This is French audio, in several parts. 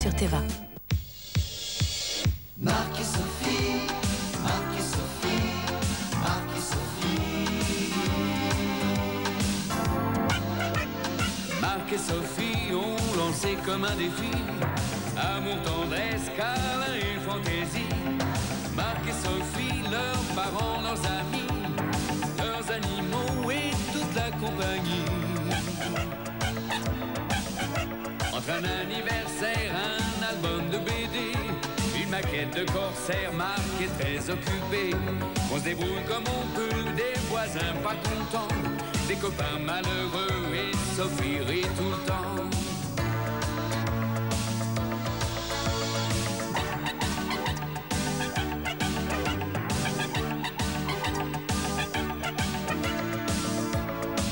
sur Teva. Marc et Sophie, Marc et Sophie, Marc et Sophie. Marc et Sophie ont lancé comme un défi amour, tendresse, câlin et fantaisie. Marc et Sophie, leurs parents, leurs amis, leurs animaux et toute la compagnie. Entre un anniversaire, un album de BD, une maquette de corsaire, Marc est très occupé. On se débrouille comme on peut, des voisins pas contents, des copains malheureux et Sophie rit tout le temps.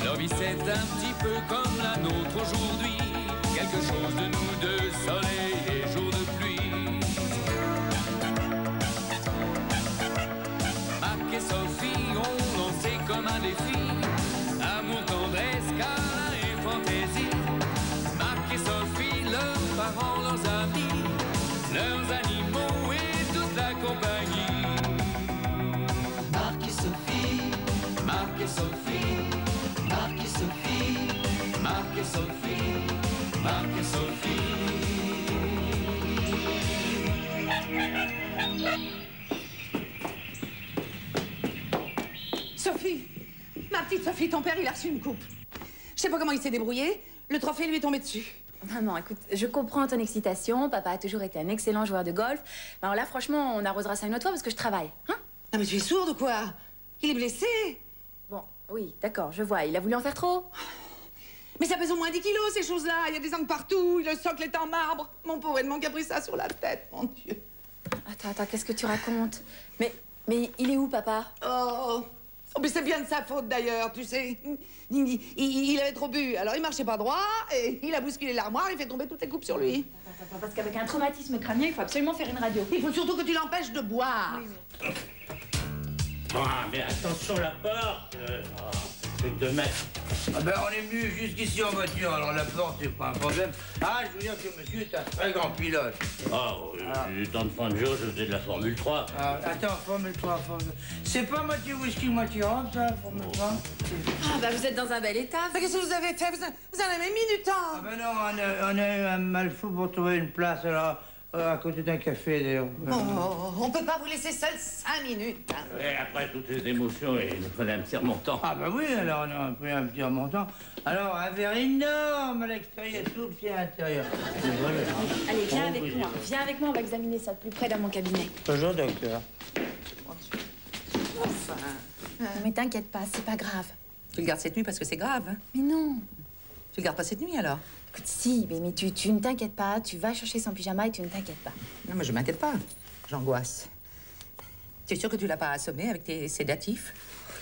Leur vie c'est un petit peu comme la nôtre aujourd'hui, quelque chose de nous deux, soleil et jour de pluie. Marc et Sophie ont lancé comme un défi amour, tendresse, câlin et fantaisie. Marc et Sophie, leurs parents, leurs amis, leurs animaux et toute la compagnie. Marc et Sophie, Marc et Sophie, Marc et Sophie, Marc et Sophie, Marc et Sophie. Sophie, ma petite Sophie, ton père, il a reçu une coupe. Je sais pas comment il s'est débrouillé, le trophée lui est tombé dessus. Maman, écoute, je comprends ton excitation. Papa a toujours été un excellent joueur de golf. Alors là, franchement, on arrosera ça une autre fois parce que je travaille. Hein? Non mais tu es sourde ou quoi? Il est blessé. Bon, oui, d'accord, je vois. Il a voulu en faire trop. Mais ça pèse au moins 10 kilos, ces choses-là. Il y a des angles partout, le socle est en marbre. Mon pauvre Edmond qui a pris ça sur la tête, mon Dieu. Attends, qu'est-ce que tu racontes? Mais il est où, papa? Oh, mais c'est bien de sa faute, d'ailleurs, tu sais. Il avait trop bu, alors il marchait pas droit, et il a bousculé l'armoire, il fait tomber toutes les coupes sur lui. Attends, parce qu'avec un traumatisme crânien, il faut absolument faire une radio. Il faut surtout que tu l'empêches de boire. Oui. Ah, mais attention la porte. Truc de mec. Ah ben, on est venu jusqu'ici en voiture, alors la porte, c'est pas un problème. Ah, je veux dire que monsieur est un très grand pilote. Oh, du temps de fin de jour, je faisais de la Formule 3. Ah, attends, Formule 3, Formule... C'est pas moitié whisky, moitié rhum, ça, Formule 3? Ah, bah vous êtes dans un bel état. Mais qu'est-ce que vous avez fait? Vous en avez mis du temps. Ah ben non, on a eu un mal fou pour trouver une place, alors... à côté d'un café, d'ailleurs. Oh, on peut pas vous laisser seul 5 minutes. Hein. Et après toutes les émotions, il nous prenait un petit remontant. Ah ben oui, alors on a pris un petit remontant. Alors, un verre énorme à l'extérieur, tout le pied à l'intérieur. Allez, viens avec moi. Viens avec moi, on va examiner ça de plus près dans mon cabinet. Bonjour, docteur. Enfin. Non, mais t'inquiète pas, c'est pas grave. Tu le gardes cette nuit parce que c'est grave. Hein. Mais non. Tu le gardes pas cette nuit, alors? Écoute, si, mais tu ne t'inquiètes pas. Tu vas chercher son pyjama et tu ne t'inquiètes pas. Non, mais je m'inquiète pas. J'angoisse. Tu es sûr que tu l'as pas assommé avec tes sédatifs?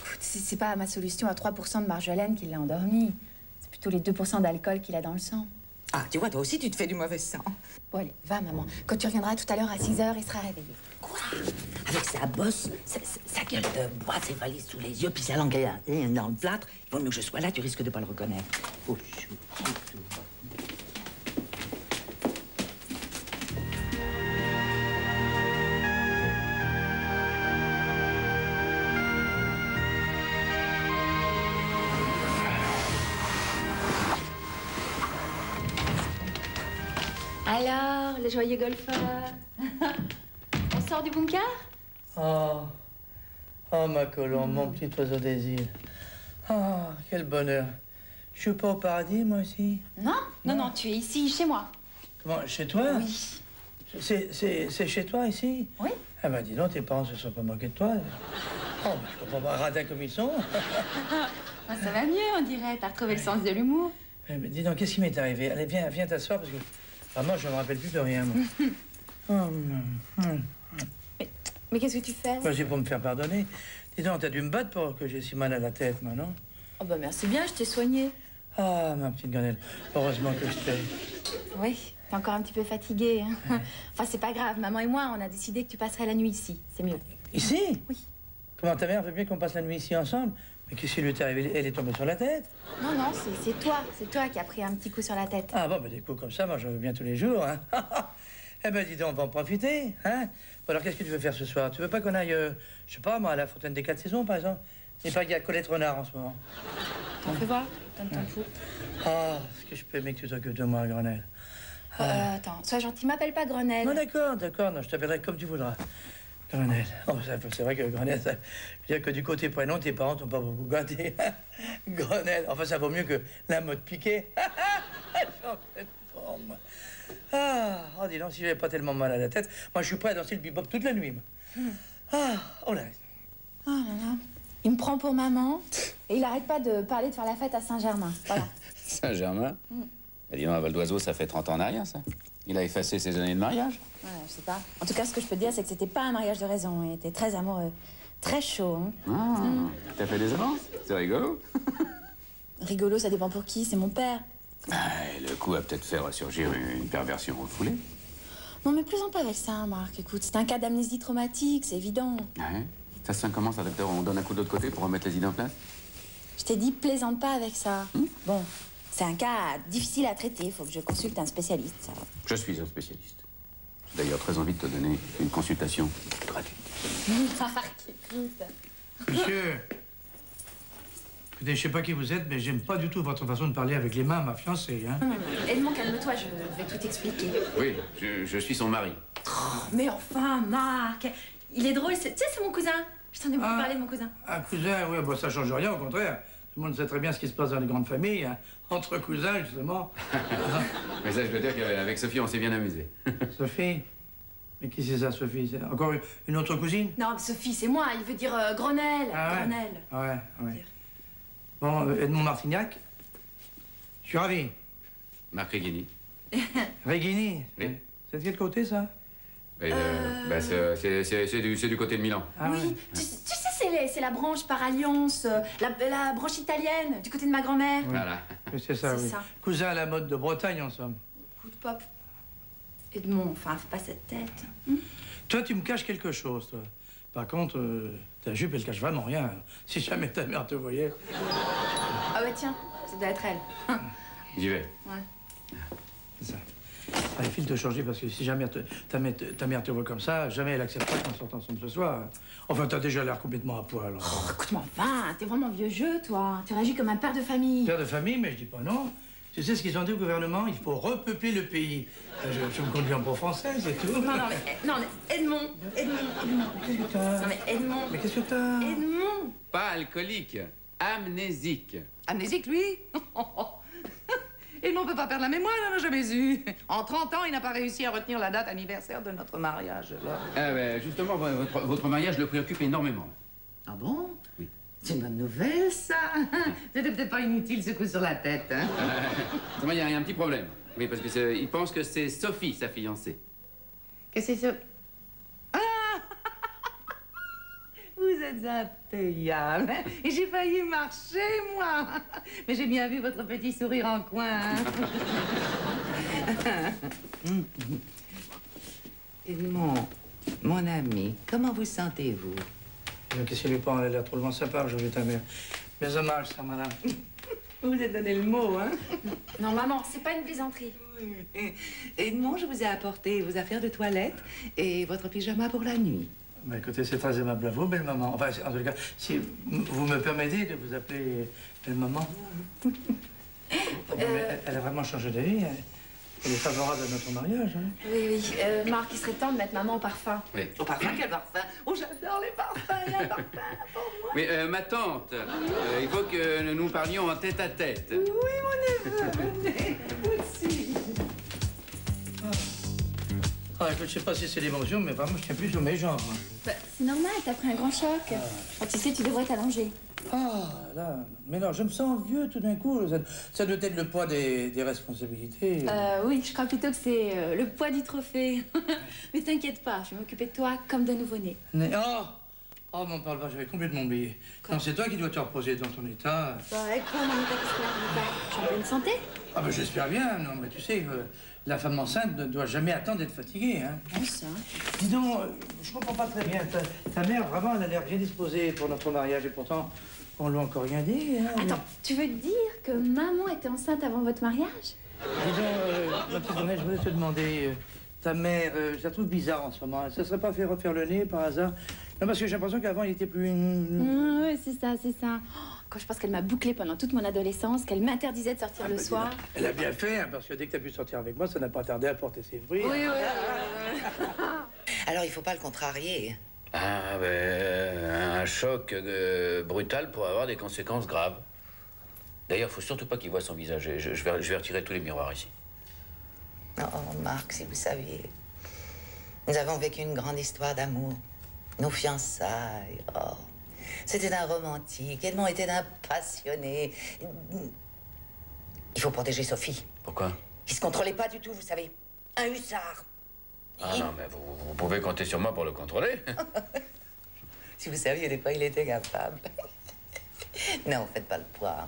Écoute, c'est pas ma solution à 3% de marjolaine qui l'a endormi. C'est plutôt les 2% d'alcool qu'il a dans le sang. Ah, tu vois, toi aussi, tu te fais du mauvais sang. Bon, allez, va, maman. Quand tu reviendras tout à l'heure à 6h, il sera réveillé. Quoi? Avec sa bosse, sa gueule de bois, ses valises sous les yeux, puis sa langue dans le plâtre. Il vaut mieux que je sois là, tu risques de pas le reconnaître. Oh, chou, chou, chou. Alors, le joyeux golfeur. On sort du bunker? Oh, ma colombe, mon petit oiseau des îles. Oh, quel bonheur. Je suis pas au paradis, moi, aussi? Non, tu es ici, chez moi. Comment, chez toi? Oui. C'est chez toi, ici? Oui. Ah ben, dis donc, tes parents se sont pas moqués de toi. Oh, ben, je comprends pas, radins comme ils sont. Ah, ça va mieux, on dirait. T'as retrouvé le sens de l'humour. Eh, mais dis donc, qu'est-ce qui m'est arrivé? Allez, viens t'asseoir, parce que vraiment, je me rappelle plus de rien, moi. Mais qu'est-ce que tu fais? Moi, c'est pour me faire pardonner. Dis donc, t'as dû me battre pour que j'ai si mal à la tête, moi, non? Oh, bah merci bien, je t'ai soignée. Ah, ma petite Grenelle, heureusement que je t'ai. Oui, t'es encore un petit peu fatiguée. Hein. Ouais. Enfin, c'est pas grave. Maman et moi, on a décidé que tu passerais la nuit ici. C'est mieux. Ici? Oui. Comment ta mère veut bien qu'on passe la nuit ici ensemble? Mais qu'est-ce qui lui est arrivé? Elle est tombée sur la tête? Non, c'est toi. C'est toi qui as pris un petit coup sur la tête. Ah bon, ben des coups comme ça, moi, j'en veux bien tous les jours, hein. Eh ben, dis donc, on va en profiter, hein? Bon, alors, qu'est-ce que tu veux faire ce soir? Tu veux pas qu'on aille, je sais pas, moi, à la Fontaine des 4 Saisons, par exemple? Il pas qu'il y a Colette Renard en ce moment. T'en fais voir, donne ton fou. Ah, est-ce que je peux aimer que tu t'occupes de moi, Grenelle? Attends, sois gentil, m'appelle pas Grenelle. Non, d'accord, non, je t'appellerai comme tu voudras. Grenelle. Oh, c'est vrai que Grenelle, ça... Je veux dire que du côté prénom, tes parents t'ont pas beaucoup gâté. Grenelle. Enfin, ça vaut mieux que la mode piquée. J'en fais forme. Ah, oh, dis donc, si j'avais pas tellement mal à la tête, moi, je suis prêt à danser le bebop toute la nuit. Ah, oh là. Oh là là. Il me prend pour maman et il arrête pas de parler de faire la fête à Saint-Germain. Voilà. Saint-Germain Bah, dis donc, à Val d'Oiseau, ça fait 30 ans en arrière, ça. Il a effacé ses années de mariage. Ouais, je sais pas. En tout cas, ce que je peux te dire, c'est que c'était pas un mariage de raison. Il était très amoureux. Très chaud, hein. Ah, t'as fait des avances? C'est rigolo. Rigolo, ça dépend pour qui. C'est mon père. Ah, le coup va peut-être faire surgir une perversion refoulée. Non, mais plaisante pas avec ça, Marc. Écoute, c'est un cas d'amnésie traumatique, c'est évident. Ouais. Ça se sent comment, ça, docteur? On donne un coup de l'autre côté pour remettre les idées en place? Je t'ai dit, plaisante pas avec ça. Bon, c'est un cas difficile à traiter. Il faut que je consulte un spécialiste. Ça. Je suis un spécialiste. J'ai d'ailleurs très envie de te donner une consultation gratuite. Marc, écoute. Monsieur, écoutez, je sais pas qui vous êtes, mais j'aime pas du tout votre façon de parler avec les mains à ma fiancée, hein. Edmond, calme-toi, je vais tout expliquer. Oui, je suis son mari. Mais enfin, Marc, il est drôle. Tu sais, c'est mon cousin. Je t'en ai beaucoup parlé de mon cousin. Un cousin, oui, bon, ça change rien, au contraire. Tout le monde sait très bien ce qui se passe dans les grandes familles, hein. Entre cousins, justement. Mais ça, je dois dire qu'avec Sophie, on s'est bien amusé. Sophie? Mais qui c'est ça, Sophie? C'est encore une autre cousine? Non, Sophie, c'est moi. Il veut dire Grenelle. Ah ouais? Grenelle. Ouais. Bon, Edmond Martignac, je suis ravi. Marc Reghini. Reghini? Oui. C'est de quel côté, ça? Bah, c'est du côté de Milan. Ah Oui, ouais. tu sais, c'est la branche par alliance, la branche italienne, du côté de ma grand-mère. Oui. Voilà. Oui, c'est ça, C'est oui. ça. Cousin à la mode de Bretagne, en somme. Coup de pop. Edmond, enfin, fais pas cette tête. Toi, tu me caches quelque chose, toi. Par contre, ta jupe, elle cache vraiment rien. Si jamais ta mère te voyait... Ah ouais, tiens, ça doit être elle. J'y vais. Ouais. C'est ça. Il faut te changer parce que si jamais ta mère te voit comme ça, jamais elle acceptera qu'on sorte ensemble ce soir. Enfin, t'as déjà l'air complètement à poil. Oh, écoute-moi, enfin, t'es vraiment vieux jeu, toi. Tu réagis comme un père de famille. Père de famille, mais je dis pas non. Tu sais ce qu'ils ont dit au gouvernement? Il faut repeupler le pays. Je me conduis en bon français, c'est tout. Non, mais Edmond. Qu'est-ce que t'as? Non, mais Edmond. Mais qu'est-ce que t'as? Edmond. Pas alcoolique, amnésique. Amnésique, lui? Edmond peut pas perdre la mémoire, il n'en a jamais eu. En 30 ans, il n'a pas réussi à retenir la date anniversaire de notre mariage. Alors. Ah ben, justement, votre mariage le préoccupe énormément. Ah bon? Oui. C'est une bonne nouvelle, ça. C'était peut-être pas inutile, ce coup sur la tête, hein? Il y a un petit problème. Oui, parce que il pense que c'est Sophie, sa fiancée. Qu'est-ce que c'est ça? Ah! Vous êtes impayable. Et j'ai failli marcher, moi. Mais j'ai bien vu votre petit sourire en coin. Edmond, mon ami, comment vous sentez-vous? Qu'est-ce qu'il lui prend? Elle a l'air trop loin sympa aujourd'hui, ta mère. Mais hommage, ça, madame. Vous vous êtes donné le mot, hein? Non, maman, c'est pas une plaisanterie. Edmond, je vous ai apporté vos affaires de toilette et votre pyjama pour la nuit. Bah, écoutez, c'est très aimable à vous, belle maman. Enfin, en tout cas, si vous me permettez de vous appeler belle maman. Elle a vraiment changé d'avis. Elle est favorable à notre mariage, hein. Oui. Marc, il serait temps de mettre maman au parfum. Oui. Au parfum, quel parfum? Oh, j'adore les parfums, il y a un parfum pour moi. Mais ma tante, il faut que nous parlions en tête à tête. Oui, mon neveu, venez, aussi. Ah, écoute, je sais pas si c'est l'émotion, mais vraiment, je tiens plus sur mes jambes. Hein. Bah, c'est normal, t'as pris un grand choc. Ah, tu sais, tu devrais t'allonger. Ah, là, mais non, je me sens vieux tout d'un coup. Ça doit être le poids des responsabilités. Oui, je crois plutôt que c'est le poids du trophée. Mais t'inquiète pas, je vais m'occuper de toi comme d'un nouveau-né. Oh, m'en parle pas, j'avais complètement oublié. Non, c'est toi qui dois te reposer dans ton état. Bah, avec quoi, mon état, qu'est-ce que tu es en pleine santé? Ah, ben j'espère bien. Non, mais tu sais, la femme enceinte ne doit jamais attendre d'être fatiguée, hein. Bon, ça. Dis donc, je comprends pas très bien. Ta mère, vraiment, elle a l'air bien disposée pour notre mariage et pourtant, on lui a encore rien dit, hein. Attends, tu veux dire que maman était enceinte avant votre mariage? Dis donc, ma petite Grenelle, je voulais te demander, Ta mère, je la trouve bizarre en ce moment. Ça serait pas fait refaire le nez par hasard? Non, parce que j'ai l'impression qu'avant, il était plus... Oui, c'est ça, c'est ça. Oh, quand je pense qu'elle m'a bouclé pendant toute mon adolescence, qu'elle m'interdisait de sortir le soir. Elle a bien fait, hein, parce que dès que t'as pu sortir avec moi, ça n'a pas tardé à porter ses fruits. Oui. Alors, il faut pas le contrarier. Ah, ben, un choc brutal pourrait avoir des conséquences graves. D'ailleurs, faut surtout pas qu'il voie son visage. Je vais retirer tous les miroirs ici. Oh, Marc, si vous saviez. Nous avons vécu une grande histoire d'amour. Nos fiançailles, oh. C'était d'un romantique, Edmond était d'un passionné. Il faut protéger Sophie. Pourquoi? Il se contrôlait pas du tout, vous savez. Un hussard. Ah non, mais vous pouvez compter sur moi pour le contrôler. Si vous saviez de quoi il était capable. Non, faites pas le poids.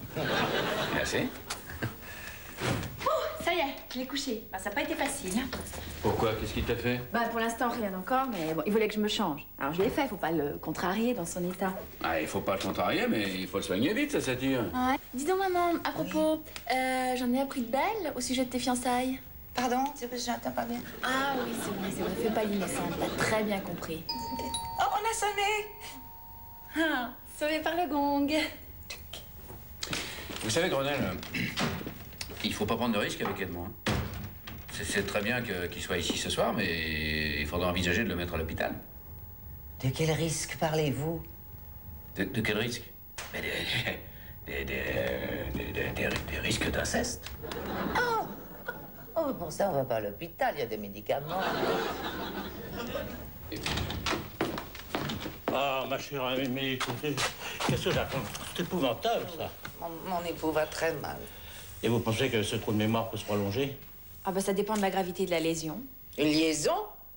Merci. Ça y est, je l'ai couché. Bah, ça n'a pas été facile. Hein. Pourquoi? Qu'est-ce qu'il t'a fait? Bah, pour l'instant, rien encore, mais bon, il voulait que je me change. Alors, je l'ai fait, faut pas le contrarier dans son état. Ah, il faut pas le contrarier, mais il faut le soigner vite, ça tire. Ouais. Dis donc, maman, à propos, j'en ai appris de belles au sujet de tes fiançailles. Pardon, j'entends pas bien. Ah oui, c'est vrai, fais pas l'innocente, t'as très bien compris. Oh, on a sonné. Ah, sauvé par le gong. Vous savez, Grenelle, il faut pas prendre de risque avec Edmond. Hein. C'est très bien qu'il soit ici ce soir, mais il faudra envisager de le mettre à l'hôpital. De quel risque parlez-vous? De quel risque? Mais des risques d'inceste. Oh, pour ça, on va pas à l'hôpital, il y a des médicaments. Ah, ma chère amie, mais écoutez, qu'est-ce que j'attends? C'est épouvantable, ça. Mon époux va très mal. Et vous pensez que ce trou de mémoire peut se prolonger? Ah bah ça dépend de la gravité de la lésion. Une liaison?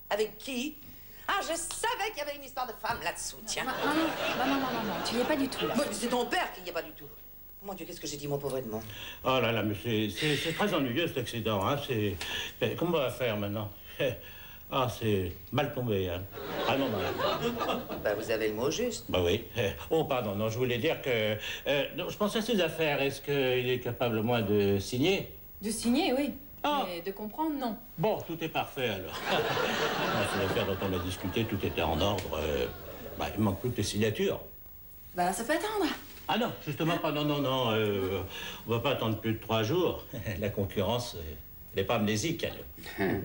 Avec qui? Ah, je savais qu'il y avait une histoire de femme là-dessous, tiens. Non, tu y es pas du tout là. Bon, c'est ton père qui n'y est pas du tout. Mon Dieu, qu'est-ce que j'ai dit, mon pauvre Edmond? Oh là là, mais c'est très ennuyeux, cet accident, hein. Mais comment on va faire, maintenant? Ah, c'est mal tombé, hein. Ah non, Bah, vous avez le mot juste. Bah oui. Oh, pardon, non, je voulais dire que... non, je pense à ses affaires. Est-ce qu'il est capable, au moins, de signer? De signer, oui. Ah. Mais de comprendre, non. Bon, tout est parfait, alors. Dans ces affaires dont on a discuté, tout était en ordre. Bah, il manque plus que les signatures. Bah ça peut attendre. Ah non, justement pas, non. On va pas attendre plus de 3 jours. La concurrence, elle n'est pas amnésique, elle.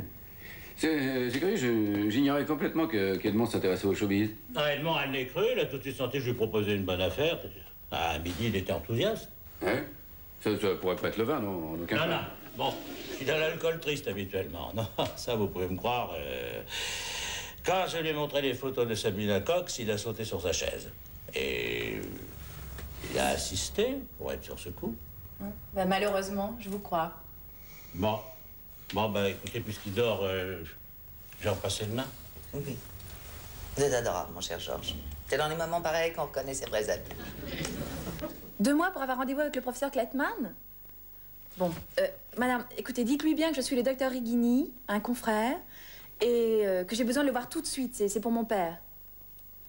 C'est curieux, j'ignorais complètement qu'Edmond s'intéressait au showbiz. Ah, Edmond, elle l'est cru, il a tout de suite senti que je lui proposais une bonne affaire. À midi, il était enthousiaste. Ouais? Ça pourrait pas être le vin, non? En aucun cas. Non. Bon, je suis dans l'alcool triste habituellement. Non, ça, vous pouvez me croire. Quand je lui ai montré les photos de Sabrina Cox, il a sauté sur sa chaise. Et il a assisté pour être sur ce coup. Bah malheureusement, je vous crois. Bon, bah écoutez, puisqu'il dort, je vais en passer le main. Oui. Vous êtes adorable, mon cher Georges. C'est dans les moments pareils qu'on reconnaît ses vrais amis. 2 mois pour avoir rendez-vous avec le professeur Klettmann? Bon, madame, écoutez, dites-lui bien que je suis le docteur Rigini, un confrère, et que j'ai besoin de le voir tout de suite. C'est pour mon père.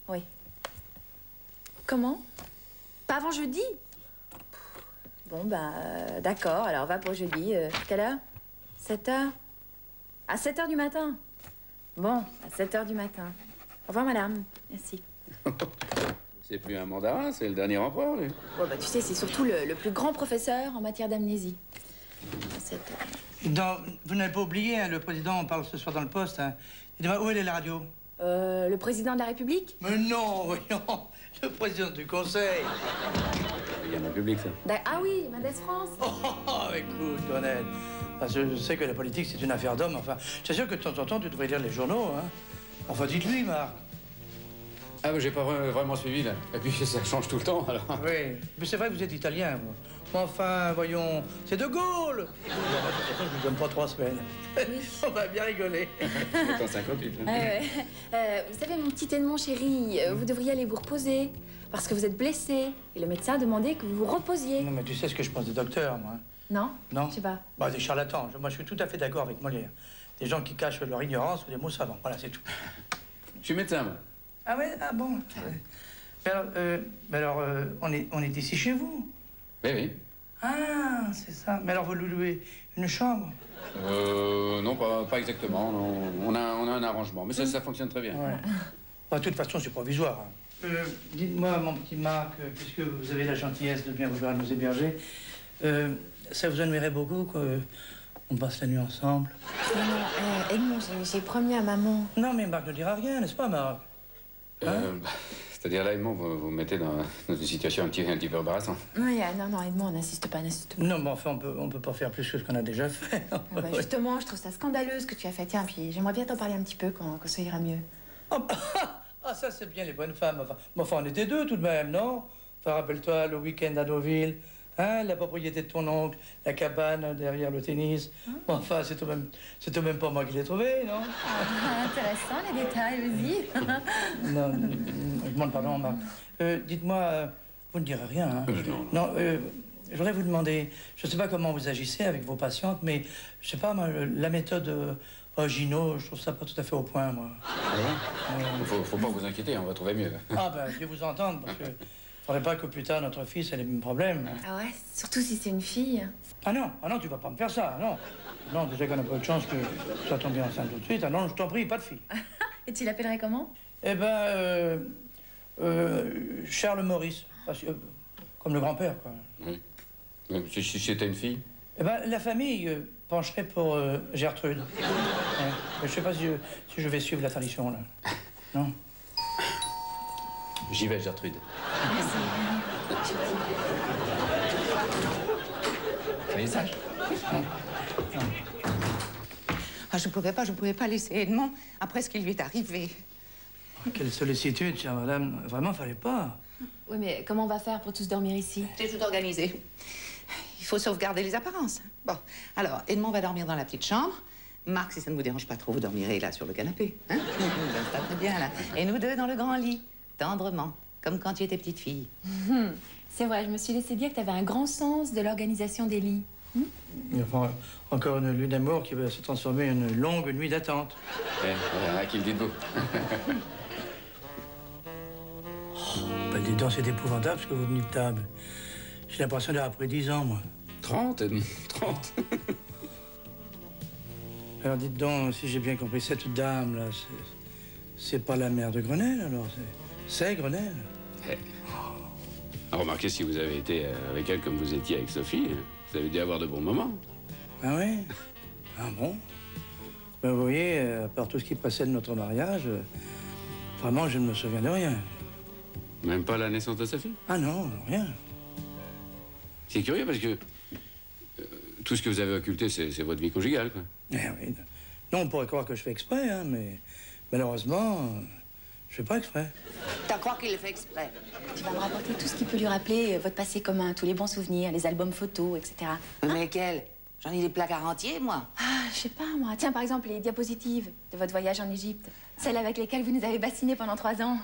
Oui. Comment? Pas avant jeudi? Bon, bah, d'accord. Alors, on va pour jeudi. Quelle heure? 7 heures? À 7 heures du matin? Bon, à 7 heures du matin. Au revoir, madame. Merci. C'est plus un mandarin, c'est le dernier empereur, lui. Bon, bah, tu sais, c'est surtout le plus grand professeur en matière d'amnésie. À 7 heures. Vous n'avez pas oublié, hein, le président parle ce soir dans le poste. Hein. Dites-moi, où est la radio? Le président de la République? Mais non, voyons, le président du Conseil. Il y a un public, ça. Ah oui, Mendes France. Écoute, Grenelle, parce que je sais que la politique, c'est une affaire d'hommes. Enfin, je suis sûr que de temps en temps, tu devrais lire les journaux, hein. Enfin, dites-lui, Marc. Ah, mais j'ai pas vraiment suivi, là. Et puis, ça change tout le temps, alors. Oui, mais c'est vrai que vous êtes italien, vous. Enfin, voyons, c'est De Gaulle. De toute façon, je vous donne pas 3 semaines. Oui. On va bien rigoler. C'est en 58, là. Vous savez, mon petit Edmond chéri, vous devriez aller vous reposer. Parce que vous êtes blessé. Et le médecin a demandé que vous vous reposiez. Non, mais tu sais ce que je pense des docteurs, moi. Non? Non? Je sais pas. Bah, des charlatans. Moi, je suis tout à fait d'accord avec Molière. Des gens qui cachent leur ignorance ou des mots savants. Voilà, c'est tout. Je suis médecin, moi. Ah ouais? Ah bon? Mais alors, on est ici chez vous? Oui. Ah, c'est ça. Mais alors, vous lui louez une chambre? Non, pas exactement. Non. On a un arrangement, mais ça fonctionne très bien. Ouais. Bah, de toute façon, c'est provisoire. Hein. Dites-moi, mon petit Marc, puisque vous avez la gentillesse de bien vouloir nous héberger, ça vous ennuierait beaucoup qu'on passe la nuit ensemble? Non, Edmond, j'ai promis à maman. Non, mais Marc ne dira rien, n'est-ce pas, Marc? Hein? C'est-à-dire là, Edmond, vous vous mettez dans une situation un petit peu embarrassante. Oui, non, Edmond, n'insiste pas. Non, mais enfin, on peut pas faire plus que ce qu'on a déjà fait. Bah, justement, je trouve ça scandaleux ce que tu as fait. Tiens, puis j'aimerais bien t'en parler un petit peu quand ça ira mieux. Ah, ça, c'est bien les bonnes femmes. Enfin, on était deux tout de même, non? Enfin, rappelle-toi, le week-end à Deauville, hein, la propriété de ton oncle, la cabane derrière le tennis. Enfin, c'est tout de même pas moi qui l'ai trouvé, non? Intéressant, les détails, vas-y. Non, je demande pardon, Marc. Dites-moi, vous ne direz rien, hein? Non, je voudrais vous demander, je ne sais pas comment vous agissez avec vos patientes, mais je sais pas, moi, la méthode Gino, je trouve ça pas tout à fait au point, moi. Ah bon? Faut pas vous inquiéter, on va trouver mieux. Ah ben, je vais vous entendre, parce que faudrait pas que plus tard notre fils ait les mêmes problèmes. Ah ouais, surtout si c'est une fille. Ah non, tu vas pas me faire ça, non. Non, déjà qu'on a pas de chance que ça tombe bien enceinte tout de suite. Ah non, je t'en prie, pas de fille. Et tu l'appellerais comment? Eh ben, Charles Maurice, comme le grand-père, quoi. Oui. Si c'était une fille? Eh ben, la famille pencherait pour Gertrude. Ouais. Je sais pas si je vais suivre la tradition, là. Non? J'y vais, Gertrude. Soyez sage. Ah, je pouvais pas laisser Edmond après ce qui lui est arrivé. Oh, quelle sollicitude, chère madame. Vraiment, fallait pas. Oui, mais comment on va faire pour tous dormir ici? J'ai tout organisé. Il faut sauvegarder les apparences. Bon, alors, Edmond va dormir dans la petite chambre. Marc, si ça ne vous dérange pas trop, vous dormirez là, sur le canapé. Hein? Ça très bien, là. Et nous deux dans le grand lit, tendrement, comme quand tu étais petite fille. C'est vrai, je me suis laissé dire que tu avais un grand sens de l'organisation des lits. Enfin, encore une nuit d'amour qui va se transformer en une longue nuit d'attente. À qui le dites-vous? Ben, dis donc, c'est épouvantable ce que vous venez de table. J'ai l'impression d'avoir pris 10 ans, moi. 30, Edmond, 30. Alors, dites donc, si j'ai bien compris, cette dame-là, c'est pas la mère de Grenelle, alors? C'est Grenelle? Remarquez, si vous avez été avec elle comme vous étiez avec Sophie, vous avez dû avoir de bons moments. Ah oui? Ah bon? Ben, vous voyez, à part tout ce qui précède notre mariage, vraiment, je ne me souviens de rien. Même pas la naissance de Sophie? Ah non, rien. C'est curieux parce que tout ce que vous avez occulté, c'est votre vie conjugale, quoi. Eh oui. Non, on pourrait croire que je fais exprès, hein, mais malheureusement, je fais pas exprès. T'as crois qu'il le fait exprès? Tu vas me rapporter tout ce qui peut lui rappeler votre passé commun, tous les bons souvenirs, les albums photos, etc. Mais lesquels? J'en ai des placards entiers, moi. Ah, je sais pas, moi. Tiens, par exemple, les diapositives de votre voyage en Égypte. Celles avec lesquelles vous nous avez bassinés pendant 3 ans.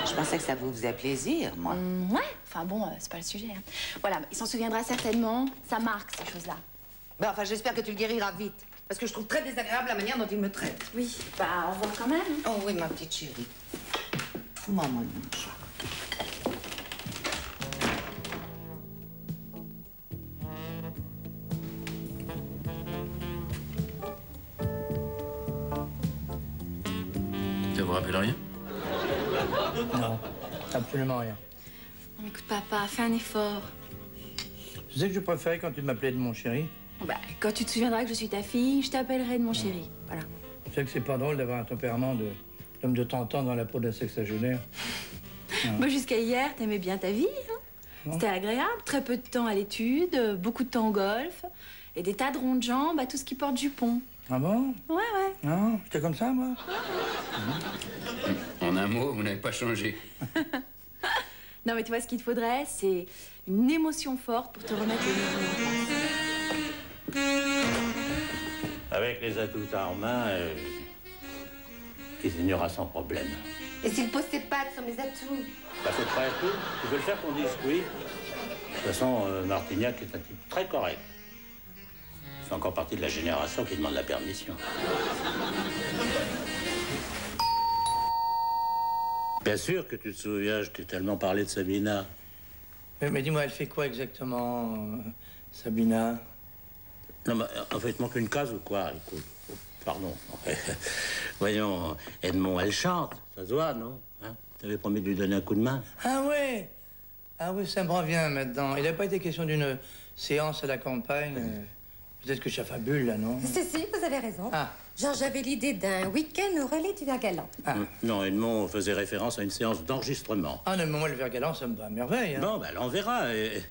Je pensais que ça vous faisait plaisir, moi. Ouais. Enfin bon, c'est pas le sujet. Hein. Voilà, il s'en souviendra certainement. Ça marque, ces choses-là. Ben, enfin, j'espère que tu le guériras vite. Parce que je trouve très désagréable la manière dont il me traite. Oui, bah, au revoir quand même. Oh oui, ma petite chérie. Maman, mon chat. Ça vous rappelle rien? Non, absolument rien. Non, écoute, papa, fais un effort. Tu sais que je préférais quand tu m'appelais de mon chéri. Bah, quand tu te souviendras que je suis ta fille, je t'appellerai de mon chéri. Voilà. Tu sais que c'est pas drôle d'avoir un tempérament d'homme de 30 ans dans la peau d'un sexagénaire. Bah, jusqu'à hier, t'aimais bien ta vie. Hein. C'était agréable. Très peu de temps à l'étude, beaucoup de temps au golf, et des tas de ronds de jambes à tout ce qui porte jupon. Ah bon? Ouais. Non, j'étais comme ça, moi. En un mot, vous n'avez pas changé. Non, mais tu vois, ce qu'il te faudrait, c'est une émotion forte pour te remettre au niveau. Avec les atouts en main, il signera sans problème. Et s'il pose ses pattes sur mes atouts? Bah, c'est prêt à tout. Tu veux le faire qu'on dise oui. De toute façon, Martignac est un type très correct. C'est encore partie de la génération qui demande la permission. Bien sûr que tu te souviens, je t'ai tellement parlé de Sabina. Mais dis-moi, elle fait quoi exactement, Sabina? Non, mais en fait, il manque une case ou quoi? Écoute, pardon. Voyons, Edmond, elle chante. Ça se voit, non? Hein? T'avais promis de lui donner un coup de main. Ah ouais. Ah oui, ça me revient maintenant. Il n'a pas été question d'une séance à la campagne. Peut-être que j'affabule, là, non? Si, vous avez raison. Ah. Genre, j'avais l'idée d'un week-end au relais du Vergalant. Ah. Non, Edmond faisait référence à une séance d'enregistrement. Ah non, mais moi, le Vergalant, ça me va à merveille. Hein. Bon, ben, là, on verra. Et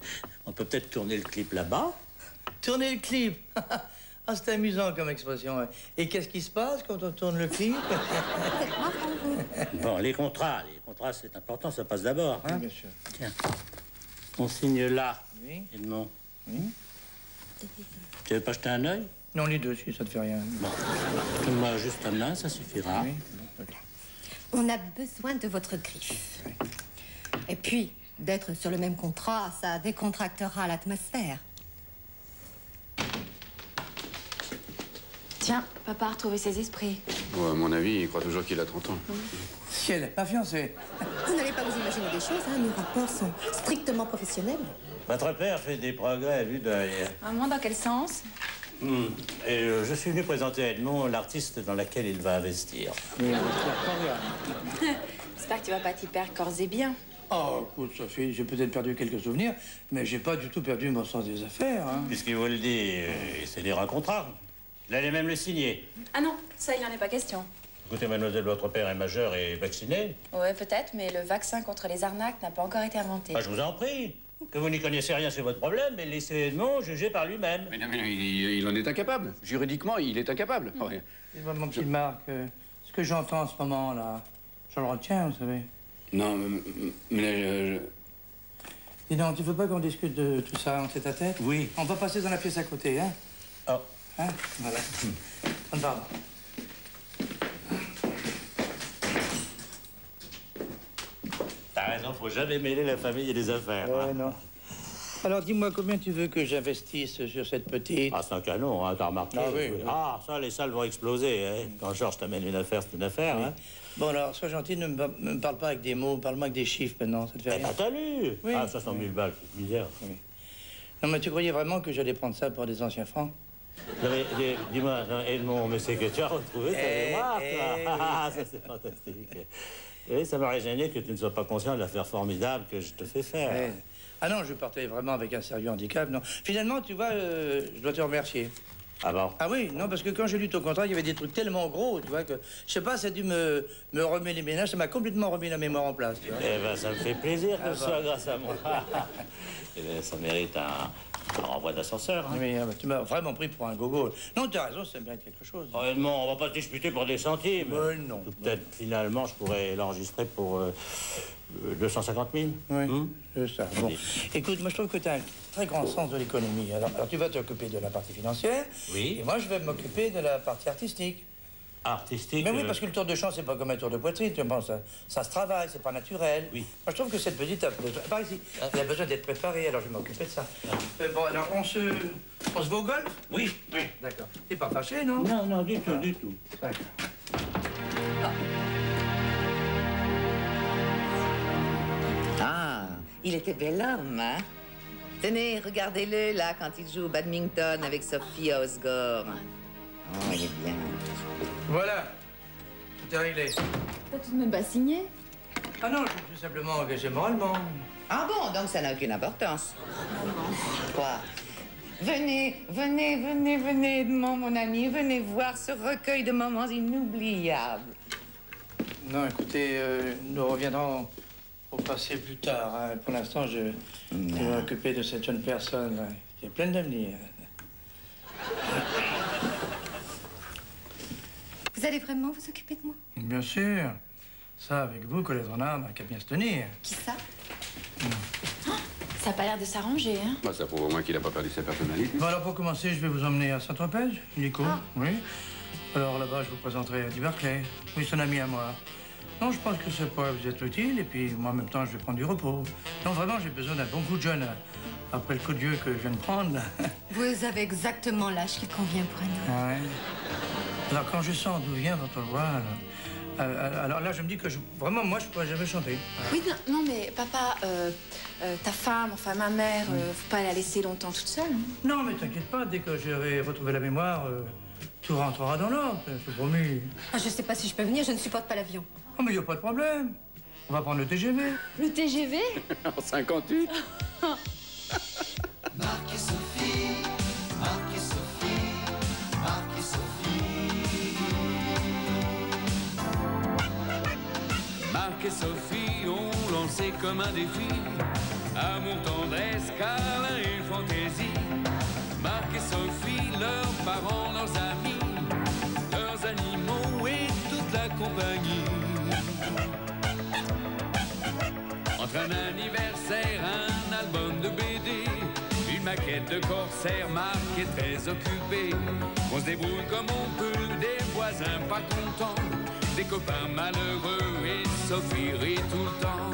on peut peut-être tourner le clip là-bas. Tourner le clip. Ah, c'est amusant comme expression. Ouais. Et qu'est-ce qui se passe quand on tourne le clip? Bon, les contrats, c'est important, ça passe d'abord. Hein? Oui, bien sûr. Tiens, on signe là, Oui. Edmond. Oui. Tu veux pas jeter un œil? Non, les deux, si ça te fait rien. Bon, donne-moi juste ta main, ça suffira. Oui. Okay. On a besoin de votre griffe. Oui. Et puis, d'être sur le même contrat, ça décontractera l'atmosphère. Tiens, papa a retrouvé ses esprits. Bon, à mon avis, il croit toujours qu'il a 30 ans. Si elle n'est pas fiancée. Vous n'allez pas vous imaginer des choses, hein. Nos rapports sont strictement professionnels. Votre père fait des progrès à vue d'œil. Maman, dans quel sens? Et je suis venu présenter à Edmond l'artiste dans laquelle il va investir. Oui, on J'espère que tu vas pas t'y perdre corps et bien. Oh, écoute, Sophie, j'ai peut-être perdu quelques souvenirs, mais j'ai pas du tout perdu mon sens des affaires. Hein. Puisqu'il vous le dit, c'est lire un contrat. Il allait même le signer. Ah non, ça, il n'en est pas question. Écoutez, mademoiselle, votre père est majeur et vacciné. Ouais, peut-être, mais le vaccin contre les arnaques n'a pas encore été inventé. Ah, je vous en prie. Que vous n'y connaissez rien, c'est votre problème, mais laissez Edmond juger par lui-même. Mais non, il en est incapable. Juridiquement, il est incapable. Ouais. Et moi, mon petit Marc, ce que j'entends en ce moment, là, je le retiens, vous savez. Non, mais Dis donc, tu veux pas qu'on discute de tout ça en tête-à-tête? Oui. On va passer dans la pièce à côté, hein? Oh. Hein? Voilà. Pardon. T'as raison, faut jamais mêler la famille et les affaires. Hein. Non. Alors, dis-moi, combien tu veux que j'investisse sur cette petite? Ah, c'est un canon, hein, t'as remarqué? Ah oui, oui. Ah, ça, les salles vont exploser, hein. Quand Georges t'amène une affaire, c'est une affaire, Oui. hein. Bon, alors, sois gentil, ne me parle pas avec des mots, parle-moi avec des chiffres maintenant, ça te fait Eh rien? ben, t'as lu? Oui. Ah, 60 000 balles, c'est bizarre. Oui. Non, mais tu croyais vraiment que j'allais prendre ça pour des anciens francs? Non, mais dis-moi, Edmond, mais c'est que tu as retrouvé ta mémoire, toi. Ah, ça, c'est fantastique. Et ça m'aurait gêné que tu ne sois pas conscient de l'affaire formidable que je te fais faire. Ouais. Ah non, je partais vraiment avec un sérieux handicap, non. Finalement, tu vois, je dois te remercier. Ah bon? Ah oui, non, parce que quand j'ai lu ton contrat, il y avait des trucs tellement gros, tu vois, que, je sais pas, ça a dû me remuer les ménages, ça m'a complètement remis la mémoire en place, tu vois. Eh ben, ça me fait plaisir que ce soit grâce à moi. Eh ben, ça mérite un renvoi d'ascenseur. Hein. Oui, tu m'as vraiment pris pour un gogo. Non, tu as raison, ça mérite quelque chose. Oh, Edmond, on va pas se disputer pour des centimes. Non. Peut-être, finalement, je pourrais l'enregistrer pour 250 000. Oui, c'est ça. Bon. Écoute, moi, je trouve que tu as un très grand sens de l'économie. Alors, tu vas t'occuper de la partie financière. Oui. Et moi, je vais m'occuper de la partie artistique. Artistique. Mais oui, parce que le tour de chant, c'est pas comme un tour de poitrine. Tu penses, ça se travaille, c'est pas naturel. Oui. Moi, je trouve que cette petite a besoin. Par ici, elle a besoin d'être préparée, alors je vais m'occuper de ça. Bon, alors, on se va au golf? Oui. Oui. D'accord. T'es pas fâché, non? Non, non, du tout, du tout. D'accord. Ah, il était bel homme, hein? Tenez, regardez-le, là, quand il joue au badminton avec Sophie Osgore. Oh, il est bien. Voilà. Tout est réglé. T'as tout de même pas signé? Ah non, je suis tout simplement engagé moralement. Ah bon, donc ça n'a aucune importance. Quoi? Venez, Edmond, mon ami, venez voir ce recueil de moments inoubliables. Non, écoutez, nous reviendrons au passé plus tard. Hein. Pour l'instant, je vais m'occuper de cette jeune personne là, qui est pleine d'avenir. Vous allez vraiment vous occuper de moi? Bien sûr. Ça, avec vous, Colette Renard, n'a qu'à bien se tenir. Qui ça? Ça a pas l'air de s'arranger, hein? bah, ça prouve au moins qu'il n'a pas perdu sa personnalité. Bon, alors pour commencer, je vais vous emmener à Saint-Tropez, Nico. Oui. Alors là-bas, je vous présenterai Eddie Berkeley. Oui, c'est un ami à moi. Non, je pense que ça pourrait vous être utile, et puis moi, en même temps, je vais prendre du repos. Non, vraiment, j'ai besoin d'un bon coup de jeune après le coup de vieux que je viens de prendre. Là. Vous avez exactement l'âge qui convient pour un homme. Ouais. Alors, quand je sens d'où vient votre voix, Alors là, je me dis que vraiment, moi, je pourrais jamais chanter. Oui, non, mais papa, ta femme, enfin ma mère, faut pas la laisser longtemps toute seule. Hein. Non, mais t'inquiète pas, dès que j'aurai retrouvé la mémoire, tout rentrera dans l'ordre, c'est promis. Ah, je sais pas si je peux venir, je ne supporte pas l'avion. Oh, mais y a pas de problème. On va prendre le TGV. Le TGV? En 58. Marc et Sophie, Marc et Sophie, Marc et Sophie. Marc et Sophie ont lancé comme un défi amour, tendresse, câlin et fantaisie. Marc et Sophie, leurs parents, leurs amis, leurs animaux et toute la compagnie. Entre un anniversaire, un album de BD, une maquette de corsaire, Marc est très occupé. On se débrouille comme on peut, des voisins pas contents, des copains malheureux et Sophie rit tout le temps.